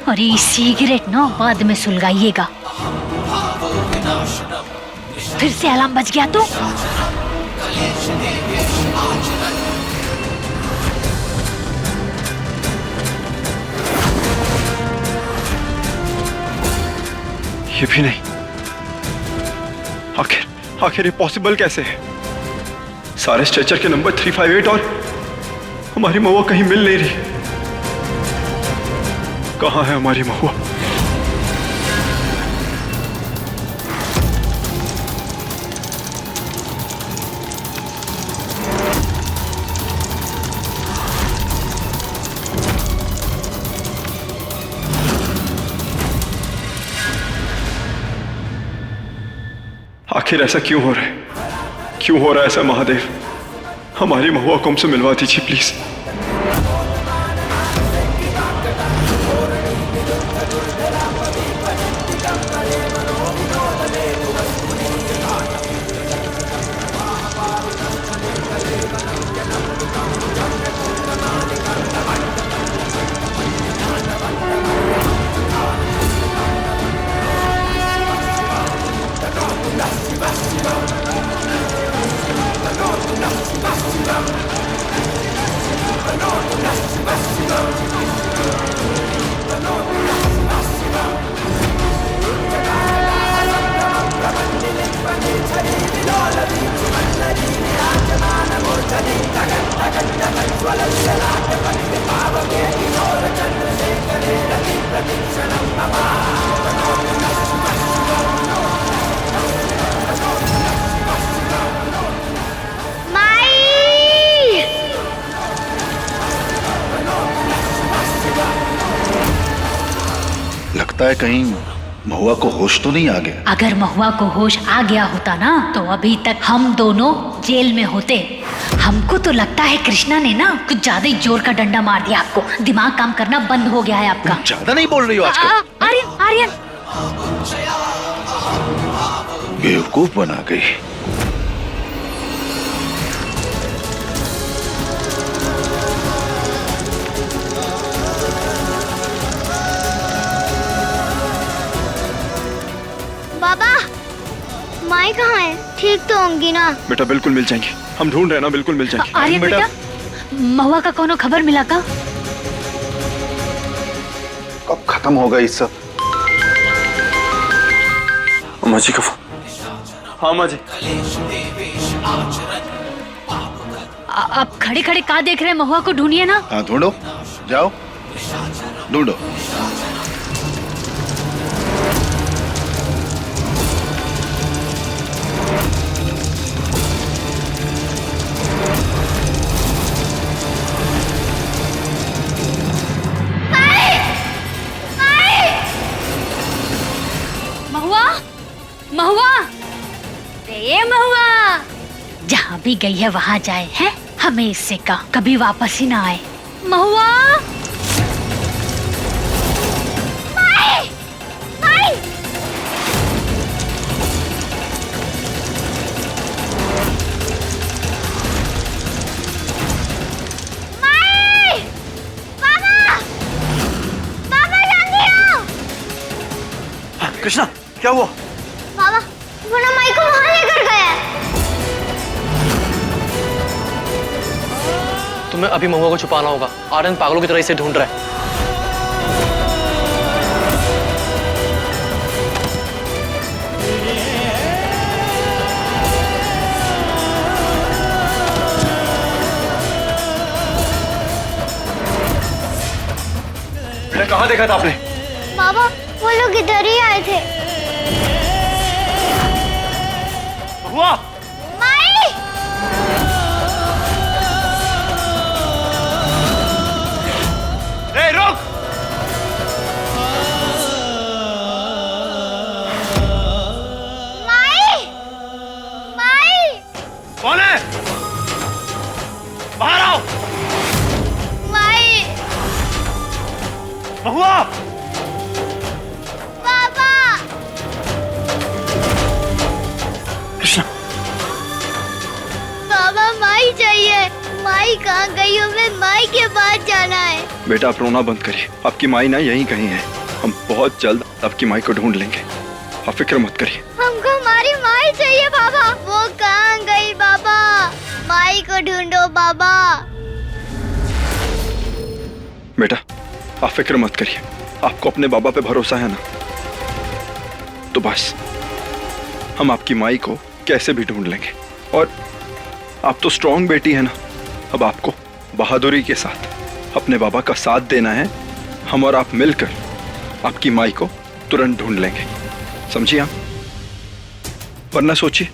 और ये सिगरेट ना बाद में सुलगाइएगा। फिर से अलार्म बज गया तो ये भी नहीं। आखिर ये पॉसिबल कैसे है? सारे स्ट्रेचर के नंबर 358 और हमारी महुआ कहीं मिल नहीं रही। कहाँ है हमारी महुआ? आखिर ऐसा क्यों हो रहा है? क्यों हो रहा है ऐसा महादेव? हमारी महुआ को हमसे मिलवा दीजिए प्लीज। लगता है कहीं महुआ को होश तो नहीं आ गया। अगर महुआ को होश आ गया होता ना तो अभी तक हम दोनों जेल में होते। हमको तो लगता है कृष्णा ने ना कुछ ज्यादा ही जोर का डंडा मार दिया आपको। दिमाग काम करना बंद हो गया है आपका। ज्यादा नहीं बोल रही हो आजकल। आर्यन आर्यन बेवकूफ बना गई। बाबा माई कहाँ है? ठीक तो होंगी ना? बेटा बिल्कुल मिल जाएंगे, हम ढूंढ रहे हैं ना, बिल्कुल मिल जाएंगे। आर्यन बेटा महुआ का कोनो खबर मिला का? कब खत्म होगा ये सब? अम्मा जी का फोन। हाँ अम्मा जी। आप खड़े खड़े कहाँ देख रहे हैं? महुआ को ढूंढिए ना। हाँ ढूंढो, जाओ ढूंढो। महुआ, ये महुआ जहाँ भी गई है वहाँ जाए हैं। हमें इससे कभी वापस ही ना आए। महुआ माई, माई। माई, बाबा, बाबा जल्दी आओ। कृष्णा क्या हुआ? बाबा वो ना माई को वहाँ लेकर गया। तुम्हें अभी महुआ को छुपाना होगा। आर्यन पागलों की तरह इसे ढूंढ रहा है। कहाँ देखा था आपने? बाबा वो लोग इधर ही आए थे। हुआ? माई! ए, रुक! माई! माई! कौन है? बाहर आओ! माई! महुआ! पापा! कृष्णा! बाबा माई चाहिए। माई कहाँ गई हो? मैं माई के पास बेटा आप रोना बंद करिए, आपकी माई ना यहीं कहीं है। हम बहुत जल्द आपकी माई को ढूंढ लेंगे, आप फिक्र मत करिए। हमको हमारी माई चाहिए बाबा। वो कहाँ गई बाबा? माई को ढूंढो बाबा। बेटा आप फिक्र मत करिए, आपको अपने बाबा पे भरोसा है ना, तो बस हम आपकी माई को कैसे भी ढूंढ लेंगे। और आप तो स्ट्रॉन्ग बेटी है ना, अब आपको बहादुरी के साथ अपने बाबा का साथ देना है। हम और आप मिलकर आपकी माई को तुरंत ढूंढ लेंगे, समझिए आप? वरना सोचिए,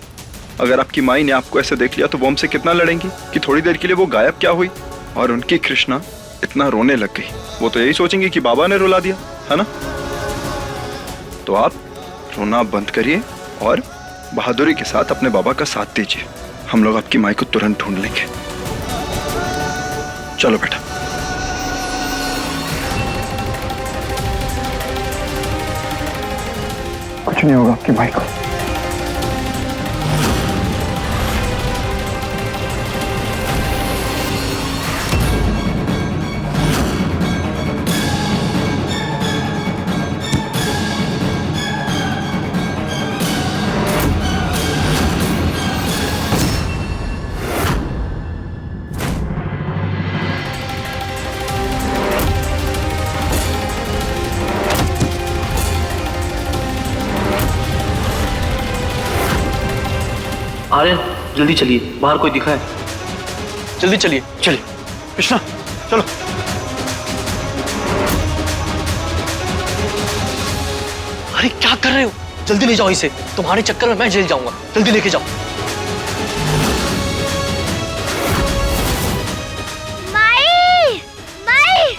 अगर आपकी माई ने आपको ऐसे देख लिया तो वो हमसे कितना लड़ेंगी कि थोड़ी देर के लिए वो गायब क्या हुई और उनकी कृष्णा इतना रोने लग गई। वो तो यही सोचेंगे कि बाबा ने रुला दिया, है ना? तो आप रोना बंद करिए और बहादुरी के साथ अपने बाबा का साथ दीजिए। हम लोग आपकी माई को तुरंत ढूंढ लेंगे। चलो बेटा। कुछ नहीं होगा आपकी माई को। आर्यन जल्दी चलिए, बाहर कोई दिखा है। जल्दी चलिए। चलिए कृष्णा चलो। अरे क्या कर रहे हो? जल्दी ले जाओ इसे, तुम्हारे चक्कर में मैं जेल जाऊंगा। जल्दी लेके जाओ। माई माई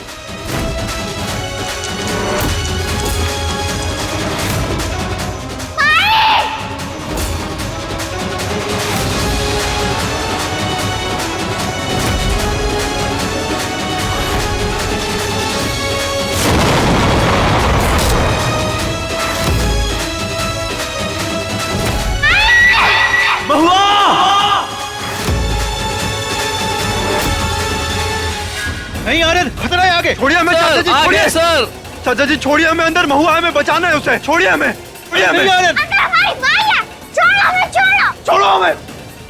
नहीं आर्यन, खतरा है आगे। छोड़िए हमें चाचा जी, छोड़िए सर। चाचा जी छोड़िए हमें, अंदर महुआ है, हमें बचाना है उसे। छोड़िए हमें, छोड़िए हमें। अंदर हमारी माई है। छोड़ो हमें, छोड़ो। छोड़ो हमें,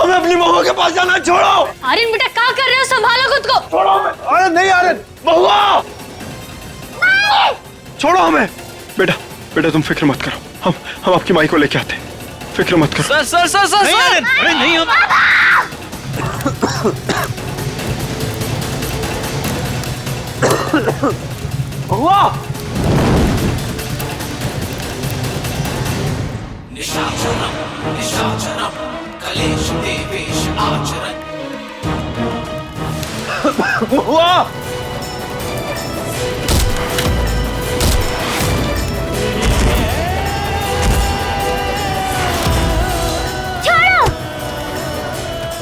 हमें अपनी महुआ के पास जाना है। छोड़ो आर्यन बेटा क्या कर रहे हो? संभालो खुद को। छोड़ो हमें। आर्यन नहीं, आर्यन महुआ छोड़ो हमें। बेटा बेटा तुम फिक्र मत करो, हम आपकी माई को लेके आते हैं, फिक्र मत करो। Sir sir sir sir sir. अरे नहीं हम महुआ। महुआ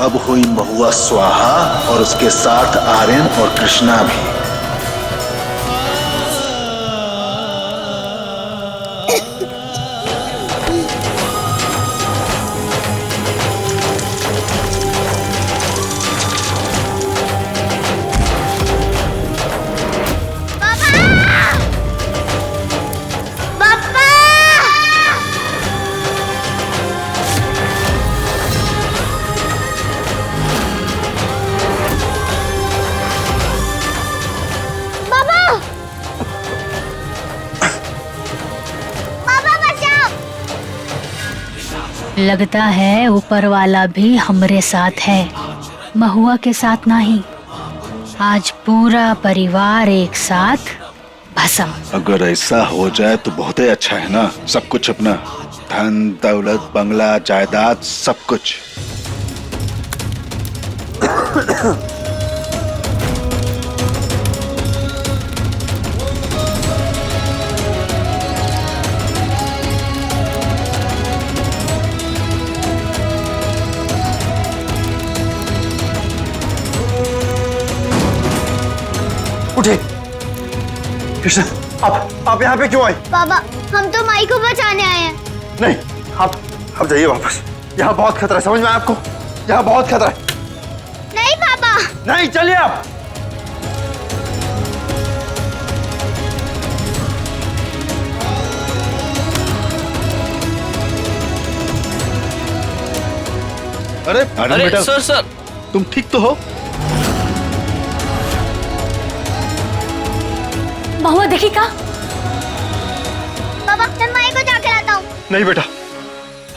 अब हुई महुआ स्वाहा और उसके साथ आर्यन और कृष्णा भी। लगता है ऊपर वाला भी हमरे साथ है, महुआ के साथ नहीं। आज पूरा परिवार एक साथ भस्म। अगर ऐसा हो जाए तो बहुत ही अच्छा है ना। सब कुछ अपना, धन दौलत बंगला जायदाद सब कुछ। उठे कृष्णा, आप यहाँ पे क्यों आए? बाबा हम तो माई को बचाने आए हैं। नहीं, आप जाइए वापस। यहाँ बहुत खतरा है, समझ में आया आपको? यहाँ बहुत खतरा है। नहीं पापा। नहीं, चलिए आप। अरे आनंद बेटा, सर तुम ठीक तो हो? महुआ देखी का? पापा मैं माई को जाके लाता हूँ। नहीं बेटा,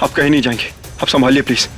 आप कहीं नहीं जाएंगे, आप संभालिए प्लीज।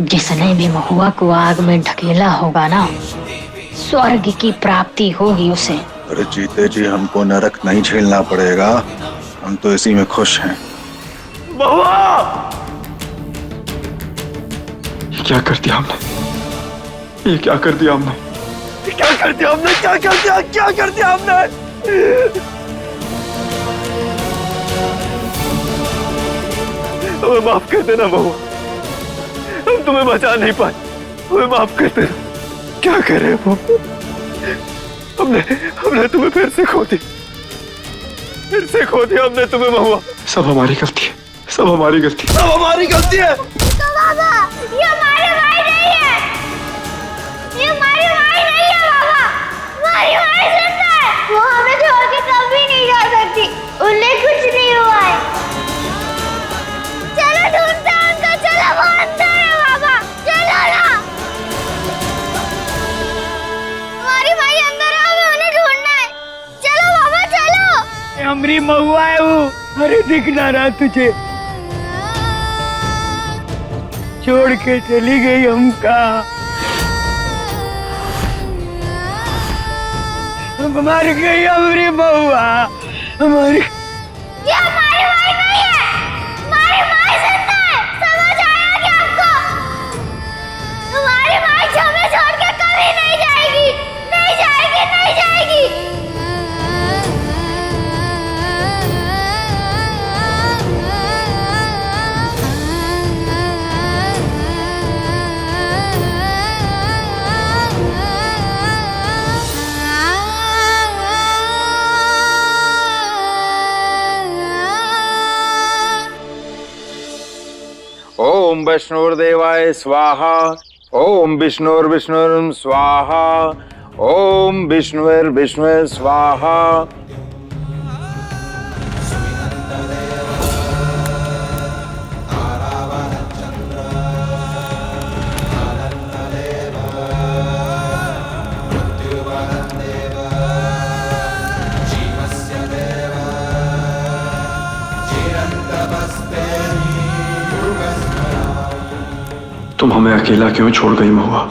जिसने भी महुआ को आग में ढकेला होगा ना, स्वर्ग की प्राप्ति होगी उसे। अरे जीते जी हमको नरक नहीं झेलना पड़ेगा, हम तो इसी में खुश हैं। ये क्या कर दिया हमने? ये क्या कर दिया हमने? क्या कर दिया हमने? क्या कर दिया? क्या कर दिया हमने? हमें माफ कर देना बहू, हम तुम्हें बचा नहीं पाए, हमें माफ कर देना। क्या करे वो? हमने तुम्हें फिर से खो दिया हमने तुम्हें महुआ। सब हमारी गलती है, सब हमारी गलती है, सब हमारी गलती है। तो बाबा ये हमारे भाई नहीं है, ये हमारे भाई नहीं है बाबा, हमारी भाई जिंदा है। वो हमें छोड़ के कभी नहीं जा सकती, उन्हें कुछ नहीं हुआ है। चलो ढूंढते हैं उनको, चलो वो अंदर है बाबा, चलो ना। हमारी भाई अंदर है, हमें उन्हें ढूंढना है। चलो बाबा चलो। हमरी महुआ है वो, अरे दिख ना रहा तुझे, छोड़ के चली गई हमका। हम मर गई हमरी महुआ, हमारी ये हमारी माई नहीं है, हमारी माई जिंदा है। समझ आया क्या आपको? हमारी माई हमें छोड़ के कभी नहीं जाएगी, नहीं जाएगी, नहीं जाएगी। ओम विष्णुर्देवाय स्वाहा। ओम विष्णुर्विष्णुर् स्वाहा। ओम विष्णुर्विष्णुर् स्वाहा। तुम हमें अकेला क्यों छोड़ गई महुआ?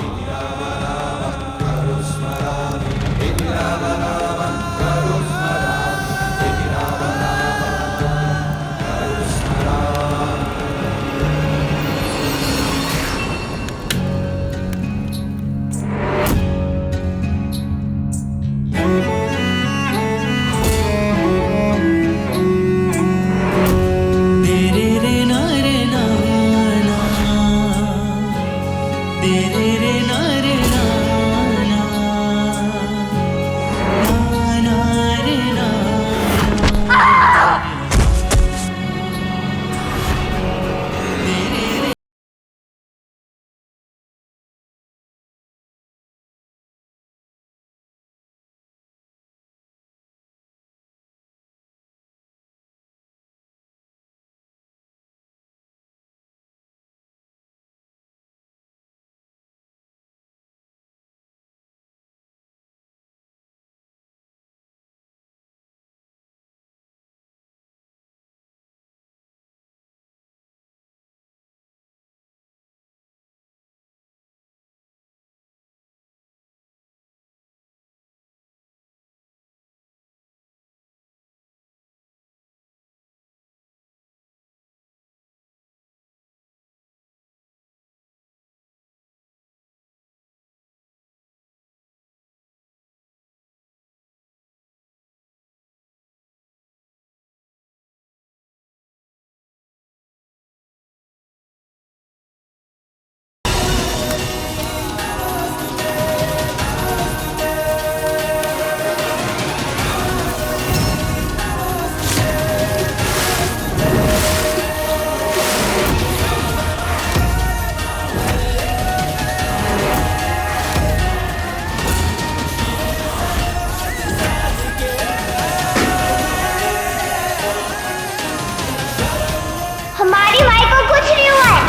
हमारी माई को कुछ नहीं हुआ है।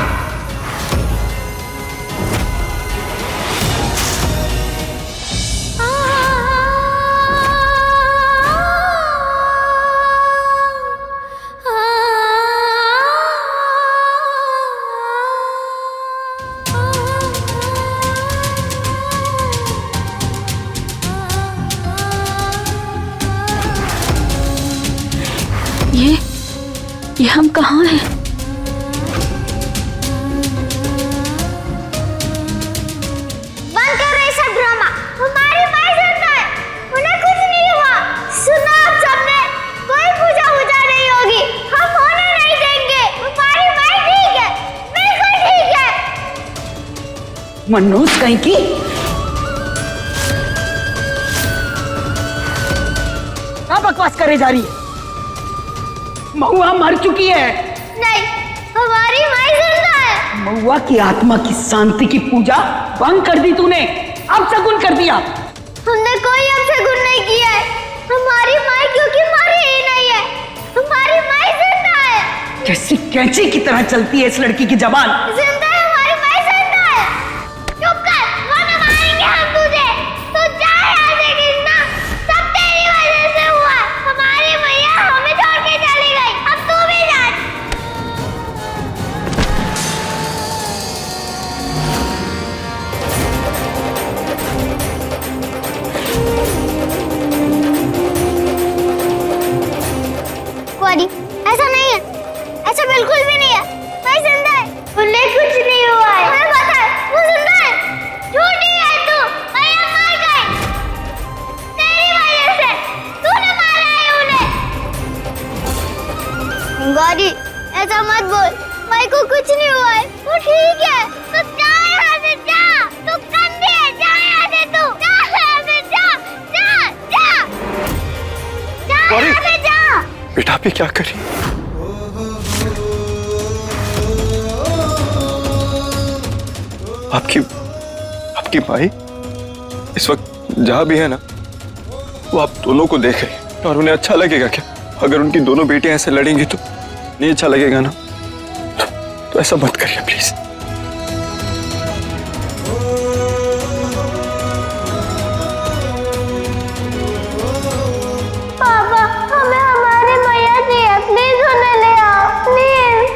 ये हम कहाँ हैं? बंद कर रहे सब ड्रामा। हमारी माई जिंदा है, उन्हें कुछ नहीं हुआ। सुना आप सबने, कोई पूजा वूजा नहीं होगी, हम होने नहीं देंगे। हमारी माई ठीक है, बिल्कुल ठीक है। मनोज कहीं की क्या बकवास करे जा रही है? महुआ मर चुकी है। नहीं, हमारी माई जिंदा है। महुआ की आत्मा की शांति की पूजा भंग कर दी तूने, अपशगुन कर दिया। हमने कोई अपशगुन नहीं किया है। हमारी माई क्योंकि मरी ही नहीं है, हमारी माई जिंदा है। कैसी कैंची की तरह चलती है इस लड़की की जबान। जिंदा है, हमारी माई जिंदा है। चुप कर, वरना मारेंगे हम तुझे। तू जा यहाँ से कृष्णा, सब तेरी वजह से हुआ। हमारी मैया हमें छोड़ के चली गई, अब तू भी जा। ये क्या करी? आपकी माई इस वक्त जहां भी है ना, वो आप दोनों को देख रही है। और उन्हें अच्छा लगेगा क्या अगर उनकी दोनों बेटियां ऐसे लड़ेंगी? तो नहीं अच्छा लगेगा ना? तो ऐसा मत करिए प्लीज। पापा हमें हमारी मैया चाहिए, प्लीज उन्हें ले आओ प्लीज।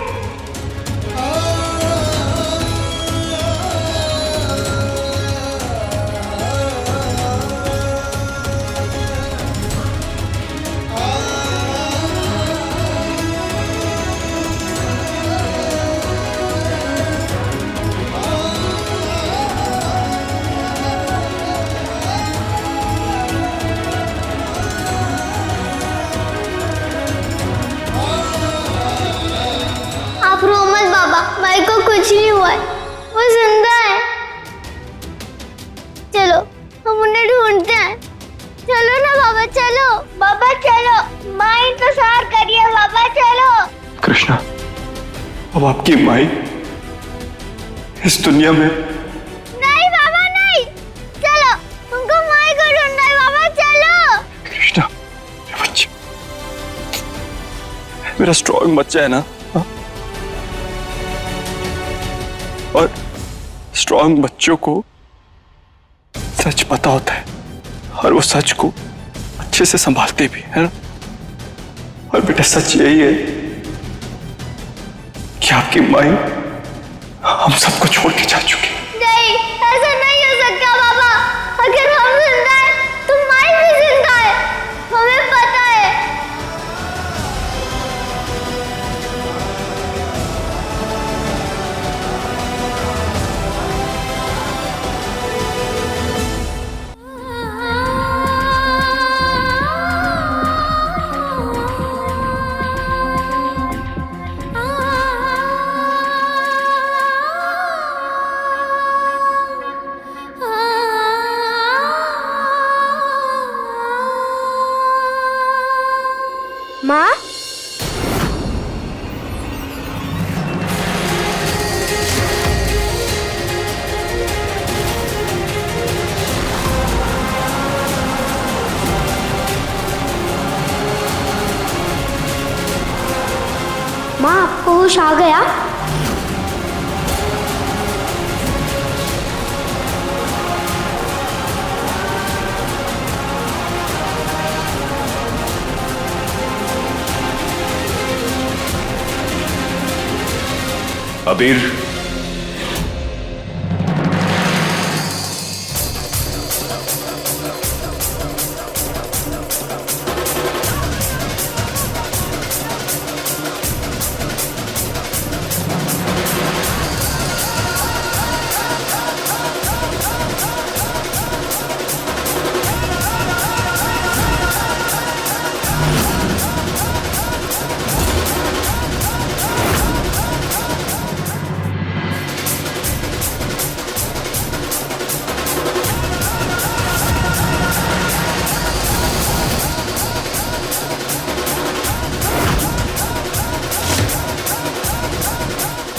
आप रो मत बाबा, माई को कुछ नहीं हुआ है, वो जिंदा है। चलो हम उन्हें ढूंढते हैं। चलो ना बाबा, चलो बाबा चलो, माँ इंतजार करिए बाबा, चलो। कृष्णा, अब आपकी माई इस दुनिया में? नहीं बाबा नहीं, चलो तुमको माई को ढूंढना है बाबा, चलो। कृष्णा, मेरा बच्चा, मेरा स्ट्रॉन्ग बच्चा है ना? हाँ? और स्ट्रॉन्ग बच्चों को सच पता होता है और वो सच को अच्छे से संभालते भी है ना। और बेटा सच यही है कि आपकी माई हम सबको छोड़ के जा चुकी है। नहीं, ऐसा नहीं हो सकता बाबा। अगर हम जिंदा है तो माई भी जिंदा है, हमें पता है। माँ, माँ आपको होश आ गया? अबीर,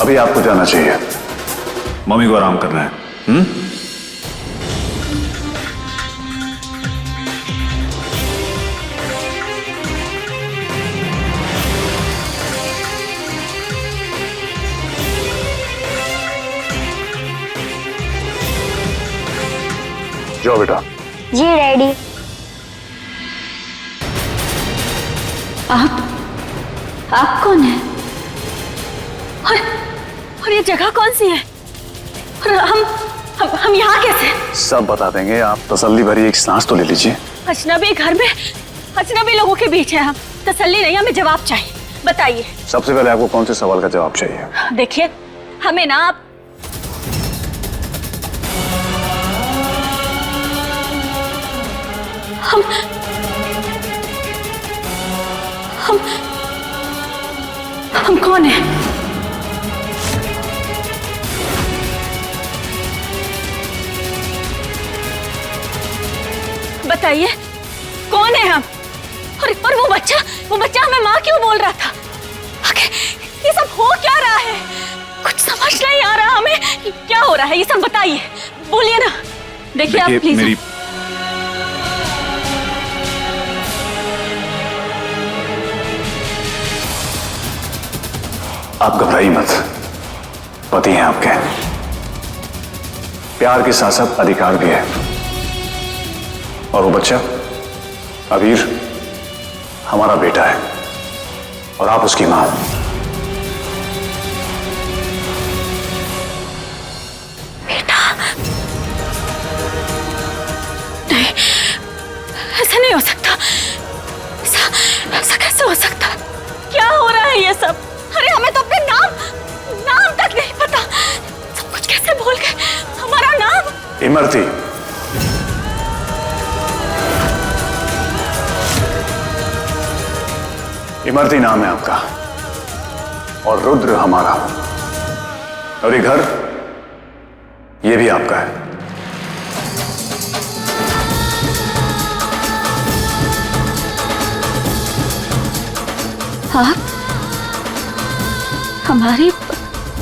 अभी आपको जाना चाहिए, मम्मी को आराम करना है। जाओ बेटा। जी डैडी। आप कौन है? और ये जगह कौन सी है? और हम यहाँ कैसे? सब बता देंगे, आप तसल्ली भरी एक सांस तो ले लीजिए। अजनबी घर में, अजनबी लोगों के बीच है हम। तसल्ली नहीं, हमें जवाब चाहिए। बताइए। सबसे पहले आपको कौन से सवाल का जवाब चाहिए? देखिए, हमें ना आप हम कौन है? बताइए, कौन है हम? और वो बच्चा हमें माँ क्यों बोल रहा था? आखिर ये सब हो क्या रहा है? कुछ समझ नहीं आ रहा हमें। क्या हो रहा है ये सब बताइए, बोलिए ना। देखिए आप प्लीज। मेरी आप घबराइए मत, पति हैं आपके, प्यार के साथ साथ अधिकार भी है। और वो बच्चा अबीर हमारा बेटा है और आप उसकी मां। बेटा? नहीं, ऐसा नहीं हो सकता। ऐसा कैसे हो सकता? क्या हो रहा है ये सब? अरे हमें तो अपने नाम तक नहीं पता। सब कुछ कैसे भूल गए? हमारा नाम इमरती। इमरती नाम है आपका और रुद्र हमारा, और ये घर ये भी आपका है। आप हमारे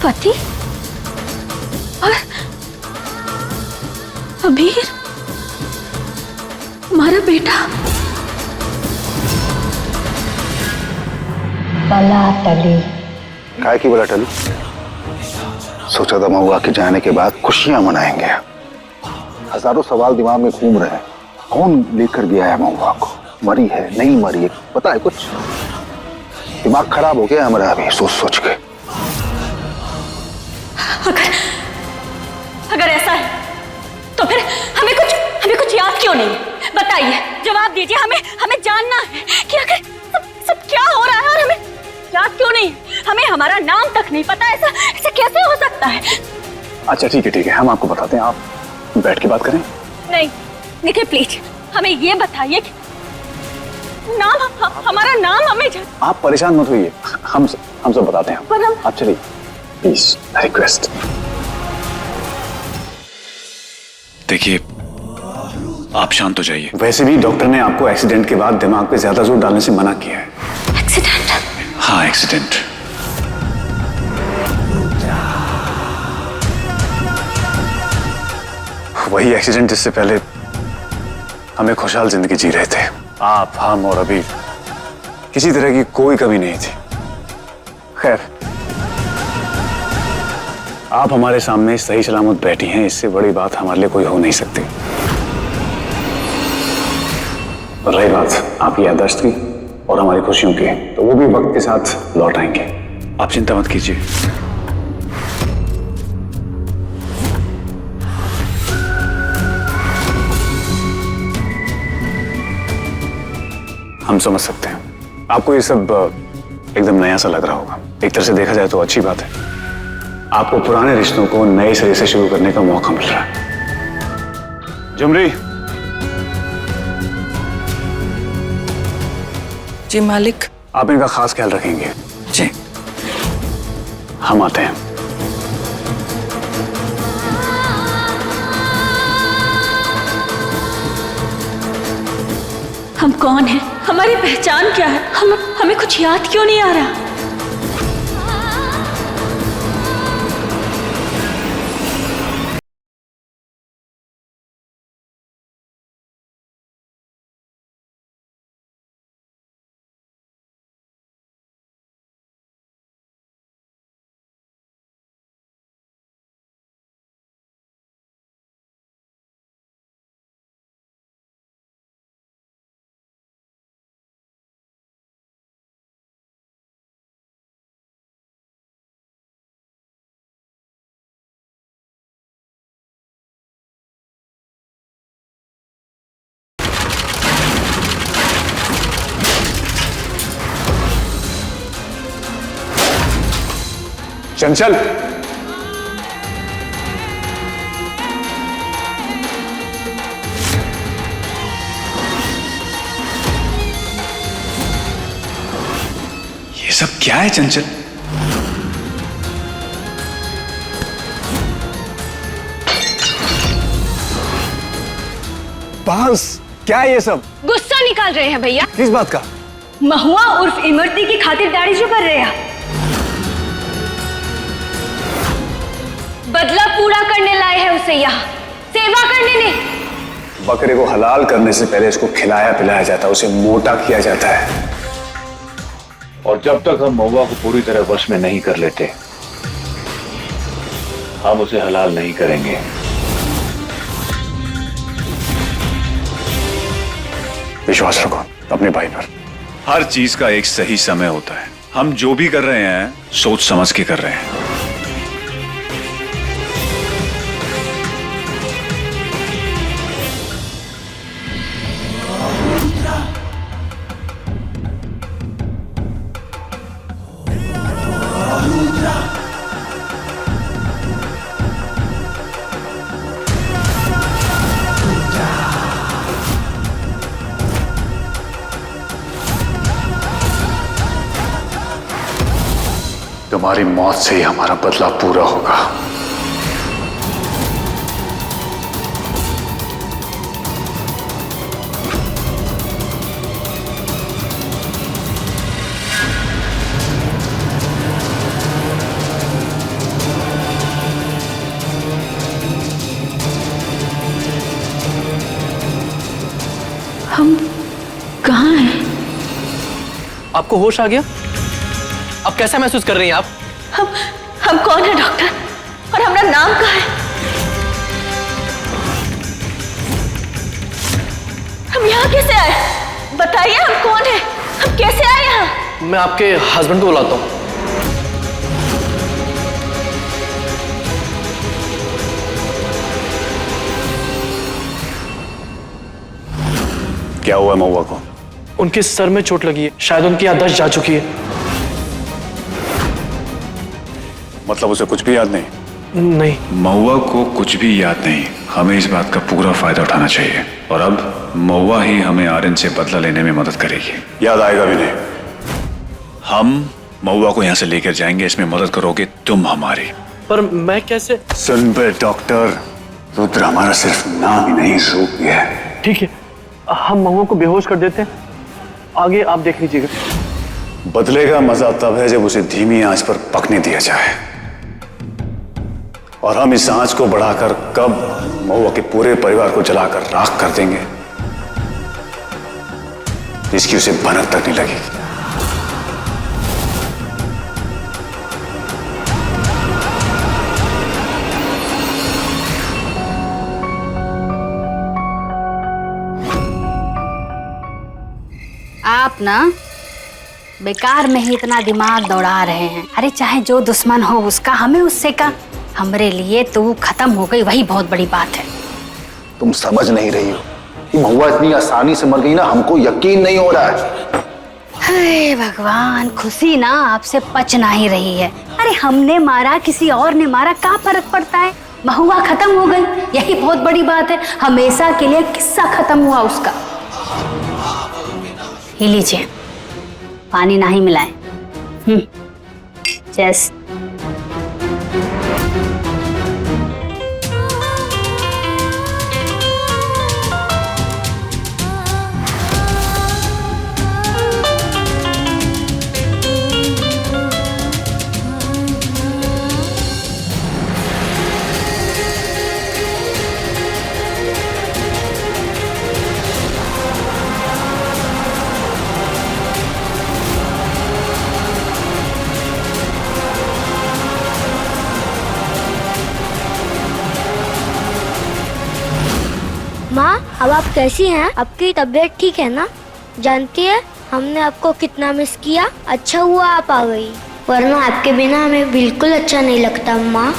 पति और अबीर हमारा बेटा। काय की बोला टलू? सोचा था महुआ के जाने के बाद खुशियां मनाएंगे। हजारों सवाल दिमाग में घूम रहे हैं। कौन लेकर गया है महुआ को? मरी है नहीं मरी है पता है कुछ? दिमाग खराब हो गया हमारा अभी सोच सोच के। अगर ऐसा है तो फिर हमें कुछ याद क्यों नहीं? बताइए, जवाब दीजिए। हमें जानना है कि आखिर सब क्या हो रहा है और हमें याद क्यों नहीं? हमें हमारा नाम तक नहीं पता। ऐसा कैसे हो सकता है? अच्छा ठीक है, हम आपको बताते हैं, आप बैठ के बात करें। नहीं देखिए प्लीज, हमें ये बताइए कि हमारा नाम हमें आप परेशान मत होइए, हम सब बताते हैं। आप चलिए प्लीज, रिक्वेस्ट। देखिए आप शांत हो जाइए। वैसे भी डॉक्टर ने आपको एक्सीडेंट के बाद दिमाग पे ज्यादा जोर डालने से मना किया है। एक्सीडेंट? हाँ एक्सीडेंट। वही एक्सीडेंट जिससे पहले हमें खुशहाल जिंदगी जी रहे थे। आप, हम और अभी किसी तरह की कोई कमी नहीं थी। खैर, आप हमारे सामने सही सलामत बैठी हैं, इससे बड़ी बात हमारे लिए कोई हो नहीं सकती। और रही बात आपकी याददाश्त की और हमारी खुशियों की, तो वो भी वक्त के साथ लौट आएंगे। आप चिंता मत कीजिए। हम समझ सकते हैं आपको ये सब एकदम नया सा लग रहा होगा। एक तरह से देखा जाए तो अच्छी बात है, आपको पुराने रिश्तों को नए सिरे से शुरू करने का मौका मिल रहा है। जुमरी। जी मालिक। आप इनका खास ख्याल रखेंगे। जी। हम आते हैं। हम कौन हैं? हमारी पहचान क्या है? हमें कुछ याद क्यों नहीं आ रहा? चंचल, ये सब क्या है चंचल? बस क्या है ये सब? गुस्सा क्या निकाल रहे हैं भैया? किस बात का? महुआ उर्फ इमरती की खातिरदारी जो कर रहे हैं, बदला पूरा करने लाए हैं उसे यहाँ, सेवा करने नहीं। बकरे को हलाल करने से पहले इसको खिलाया पिलाया जाता है, उसे मोटा किया जाता है। और जब तक हम महुआ को पूरी तरह वश में नहीं कर लेते, हम उसे हलाल नहीं करेंगे। विश्वास रखो अपने भाई पर। हर चीज का एक सही समय होता है। हम जो भी कर रहे हैं सोच समझ के कर रहे हैं। तुम्हारी मौत से ही हमारा बदला पूरा होगा। हम कहाँ हैं? आपको होश आ गया? अब कैसा महसूस कर रही हैं आप? हम कौन है डॉक्टर? और हमारा नाम कहाँ है? हम यहाँ कैसे आए? बताइए, हम कौन है? हम कैसे आए यहाँ? मैं आपके हस्बैंड को बुलाता हूँ। क्या हुआ महुआ को? उनके सर में चोट लगी है, शायद उनकी याददाश्त जा चुकी है। मतलब उसे कुछ भी याद नहीं? नहीं। महुआ को कुछ भी याद नहीं। हमें इस बात का पूरा फायदा उठाना चाहिए। और अब महुआ ही हमें आर्यन से बदला लेने में मदद करेगी। याद आएगा भी नहीं। हम महुआ को यहाँ से लेकर जाएंगे, इसमें मदद करोगे तुम हमारी। पर मैं कैसे? सुन बे डॉक्टर, रुद्र हमारा सिर्फ नाम ही नहीं रूप भी है। ठीक है, हम महुआ को बेहोश कर देते हैं, आगे आप देख लीजिएगा। बदले का मजा तब है जब उसे धीमी आंच पर पकने दिया जाए। और हम इस आंच को बढ़ाकर कब महुआ के पूरे परिवार को जलाकर राख कर देंगे, इसकी उसे भनक तक नहीं लगेगी। आप ना बेकार में ही इतना दिमाग दौड़ा रहे हैं। अरे चाहे जो दुश्मन हो उसका, हमें उससे का, हमरे लिए तो वो खत्म हो गई, वही बहुत बड़ी बात है। तुम समझ नहीं रही हो कि महुआ इतनी आसानी से मर गई ना, हमको यकीन नहीं हो रहा है। हे भगवान, खुशी ना आपसे पच ना ही रही है। अरे हमने मारा, किसी और ने मारा, क्या फर्क पड़ता है? महुआ खत्म हो गई, यही बहुत बड़ी बात है। हमेशा के लिए किस्सा खत्म हुआ उसका। ये लीजिए, पानी ना ही मिलाएं। जैस माँ, अब आप कैसी हैं? आपकी तबीयत ठीक है ना? जानती है हमने आपको कितना मिस किया। अच्छा हुआ आप आ गई, वरना आपके बिना हमें बिल्कुल अच्छा नहीं लगता माँ।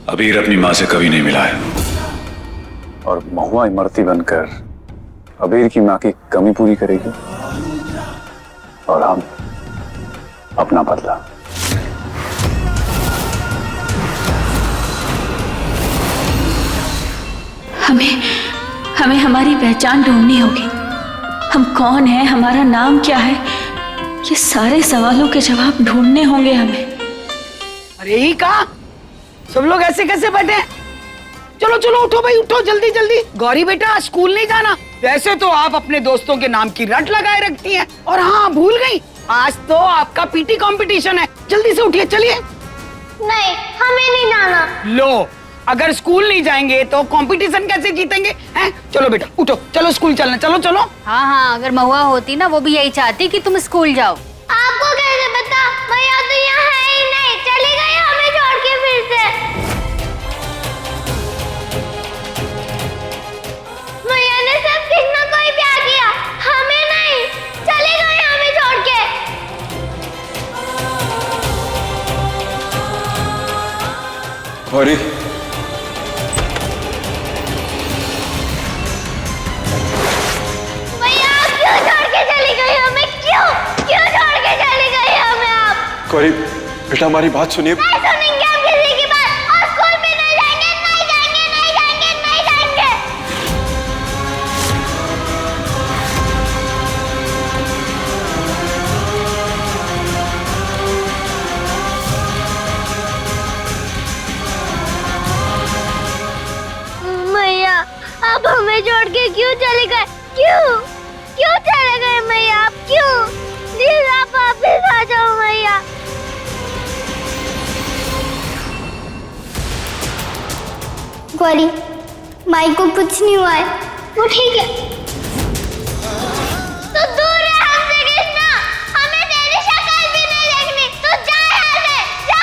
अबीर अपनी माँ से कभी नहीं मिला है, और महुआ इमरती बनकर अबीर की माँ की कमी पूरी करेगी, और हम अपना बदला। हमें हमारी पहचान ढूंढनी होगी। हम कौन हैं, हमारा नाम क्या है, ये सारे सवालों के जवाब ढूंढने होंगे हमें। अरे ही कहा, सब लोग ऐसे कैसे बैठे हैं? चलो चलो उठो भाई, उठो जल्दी जल्दी। गौरी बेटा आज स्कूल नहीं जाना। वैसे तो आप अपने दोस्तों के नाम की रट लगाए रखती हैं। और हाँ, भूल गई, आज तो आपका पीटी कंपटीशन है। जल्दी से उठिए, चलिए। नहीं, हमें नहीं जाना। लो, अगर स्कूल नहीं जाएंगे तो कंपटीशन कैसे जीतेंगे? हैं? चलो बेटा उठो, चलो स्कूल चलना, चलो चलो। हाँ हाँ, अगर महुआ होती ना वो भी यही चाहती कि तुम स्कूल जाओ। आपको कैसे पता? भैया तो यहाँ है ही नहीं, चली गई हमें छोड़ के फिर से। भैया ने सब किसी न कोई प्यार किया, हमें नहीं। चली गई हमें छोड़ के। गौरी, भैया आप क्यों छोड़ के चली गई हमें? क्यों क्यों छोड़ के चली गई हमें आप? गौरी बेटा हमारी बात सुनिए। नहीं सुनेंगे हम किसी की बात, और स्कूल भी नहीं जाएंगे, नहीं जाएंगे, नहीं जाएंगे, नहीं जाएंगे। मैया आप हमें छोड़ के क्यों चले गए? क्यों क्यों चले गए मैया आप? क्यों? प्लीज आप वापस आ जाओ मैया। गौरी, माई को कुछ नहीं हुआ है, वो ठीक है। तो दूर है हमसे कृष्णा, हमें तेरी शक्ल भी नहीं देखनी। तो जा यहाँ से, जा।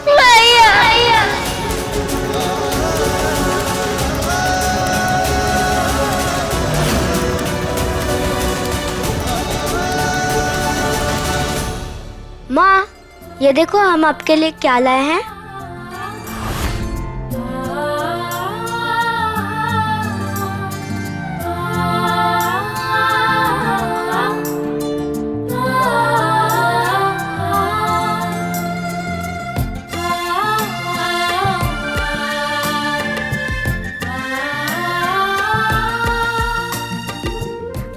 मैया, मैया। माँ, ये देखो हम आपके लिए क्या लाए हैं।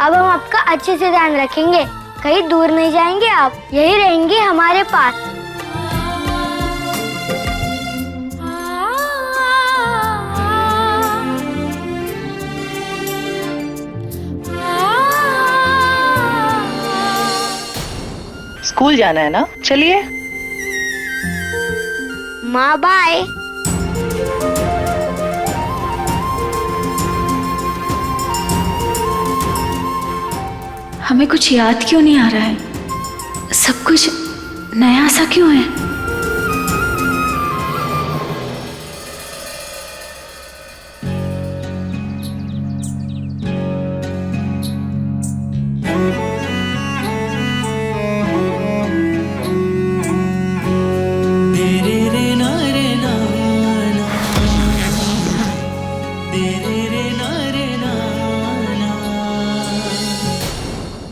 अब हम आपका अच्छे से ध्यान रखेंगे, कहीं दूर नहीं जाएंगे आप, यही रहेंगे हमारे पास। स्कूल जाना है ना, चलिए। माँ बाय। हमें कुछ याद क्यों नहीं आ रहा है? सब कुछ नया सा क्यों है?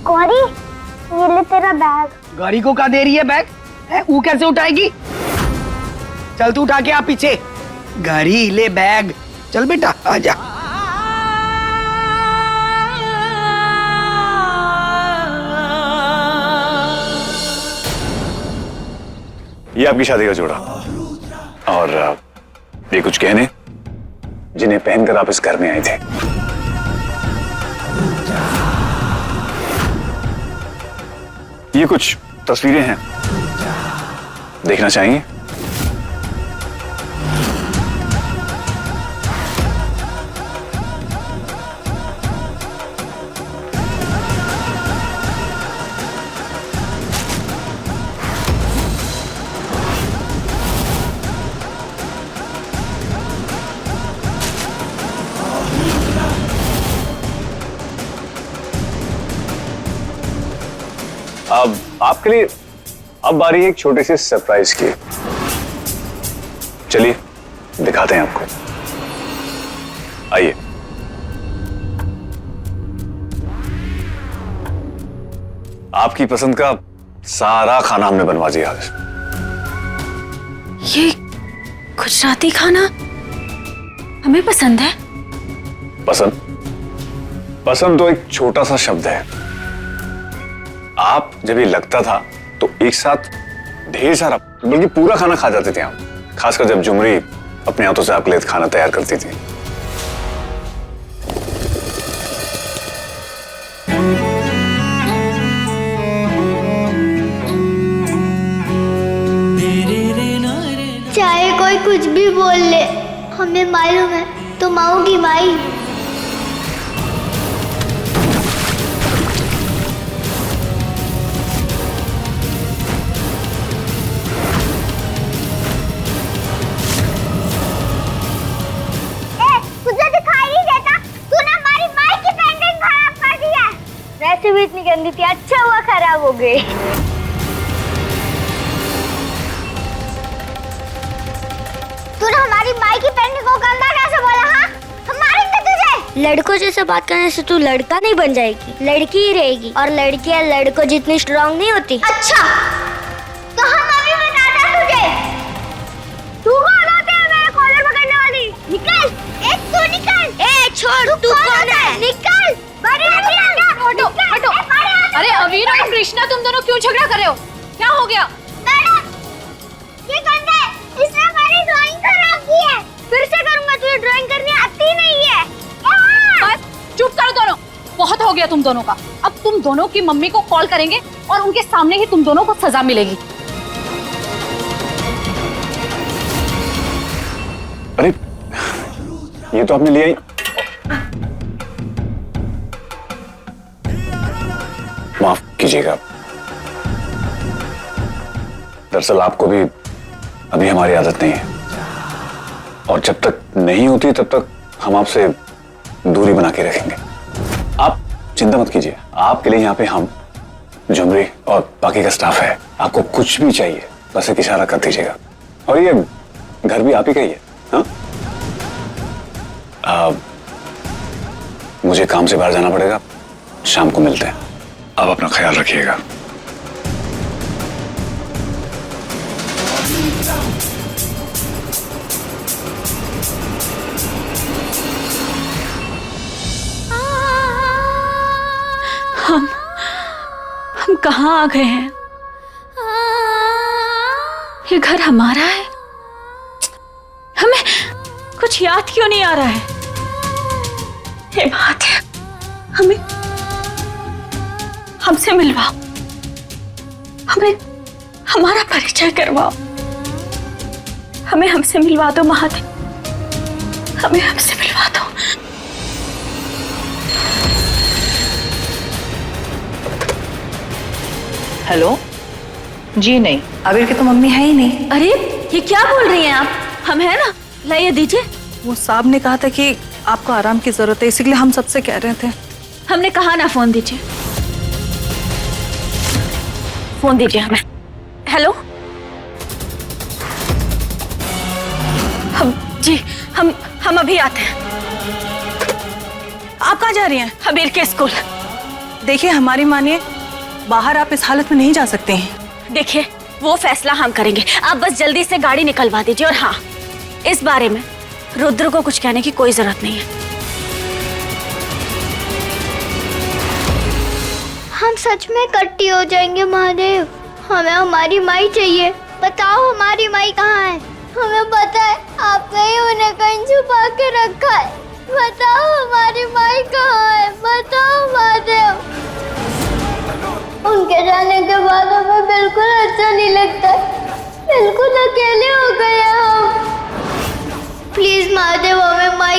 गौरी, ये ले तेरा बैग। गौरी को क्या दे रही है बैग? है वो कैसे उठाएगी? चल तू उठा के आ पीछे। गौरी ले बैग, चल बेटा आजा। ये आपकी शादी का जोड़ा और ये कुछ गहने जिन्हें पहनकर आप इस घर में आए थे। ये कुछ तस्वीरें हैं, देखना चाहेंगे? अब आपके लिए अब बारी एक छोटे से सरप्राइज की। चलिए दिखाते हैं आपको, आइए। आपकी पसंद का सारा खाना हमने बनवा दिया। ये गुजराती खाना हमें पसंद है। पसंद? पसंद तो एक छोटा सा शब्द है। आप जब ये लगता था तो एक साथ ढेर सारा, बल्कि पूरा खाना खा जाते थे आप, खासकर जब जुमरी अपने हाथों से आपके लिए खाना तैयार करती थी। चाहे कोई कुछ भी बोल ले, हमें मालूम है तो माऊ की माई। तुझे दिखाई नहीं देता? तूने हमारी माई की पेंटिंग खराब कर दी है। वैसे भी इतनी गंदी थी, अच्छा हुआ खराब हो गई। तूने हमारी माई की पेंटिंग को गंदा कैसे बोला? हाँ, हमारी थी तुझे। लड़कों जैसे बात करने से तू लड़का नहीं बन जाएगी, लड़की ही रहेगी। और लड़कियां लड़कों जितनी स्ट्रांग नहीं होती। अच्छा, तो हम अभी बताता तुझे। तू कौन होती है मेरे कॉलर पकड़ने वाली? निकल, तू निकल। छोड़, तू कौन है? निकल। हटो हटो। अरे अवीर और कृष्णा, तुम दोनों क्यों झगड़ा कर रहे हो? क्या हो गया? मैडम, ये गंदे, इसने हमारी ड्राइंग खराब की है। फिर से करूंगा, तुझे ड्राइंग करनी आती नहीं है। बस चुप करो दोनों, बहुत हो गया तुम दोनों का। अब तुम दोनों की मम्मी को कॉल करेंगे और उनके सामने ही तुम दोनों को सजा मिलेगी। अरे ये तो आपने लिया ही। माफ कीजिएगा, दरअसल आपको भी अभी हमारी आदत नहीं है, और जब तक नहीं होती तब तक हम आपसे दूरी बना के रखेंगे। आप चिंता मत कीजिए, आपके लिए यहाँ पे हम, झुमरी और बाकी का स्टाफ है। आपको कुछ भी चाहिए बस एक इशारा कर दीजिएगा, और ये घर भी आप ही का ही है। हाँ? मुझे काम से बाहर जाना पड़ेगा, शाम को मिलते हैं। आप अपना ख्याल रखिएगा। हम कहाँ आ गए हैं? ये घर हमारा है? हमें कुछ याद क्यों नहीं आ रहा है? हे महादेव, हमें हमसे मिलवाओ, हमें हमारा परिचय करवाओ, हमें हमसे मिलवा दो महादेव, हमें हमसे मिलवा दो। हेलो जी, नहीं आबिर की तो मम्मी है ही नहीं। अरे ये क्या बोल रही हैं आप? हम है ना, लाइए दीजिए। वो साहब ने कहा था कि आपको आराम की जरूरत है, इसलिए हम सबसे कह रहे थे। हमने कहा ना फोन दीजिए, फोन दीजिए हमें। हेलो, हम अभी आते हैं। आप कहाँ जा रही हैं? अबीर के स्कूल। देखिए हमारी मानिए, बाहर आप इस हालत में नहीं जा सकते हैं। देखिए वो फैसला हम करेंगे, आप बस जल्दी से गाड़ी निकलवा दीजिए। और हाँ, इस बारे में रुद्र को कुछ कहने की कोई जरूरत नहीं है। हम सच में इकट्ठी हो जाएंगे महादेव। हमें हमारी माई चाहिए। बताओ हमारी माई कहाँ है? हमें पता है आपने ही उन्हें कहीं छुपा के रखा है। बताओ हमारी माई कहाँ है? बताओ महादेव। उनके जाने के बाद हमें बिल्कुल अच्छा नहीं लगता, बिल्कुल अकेले हो गए हम। प्लीज महादेव, हमें माई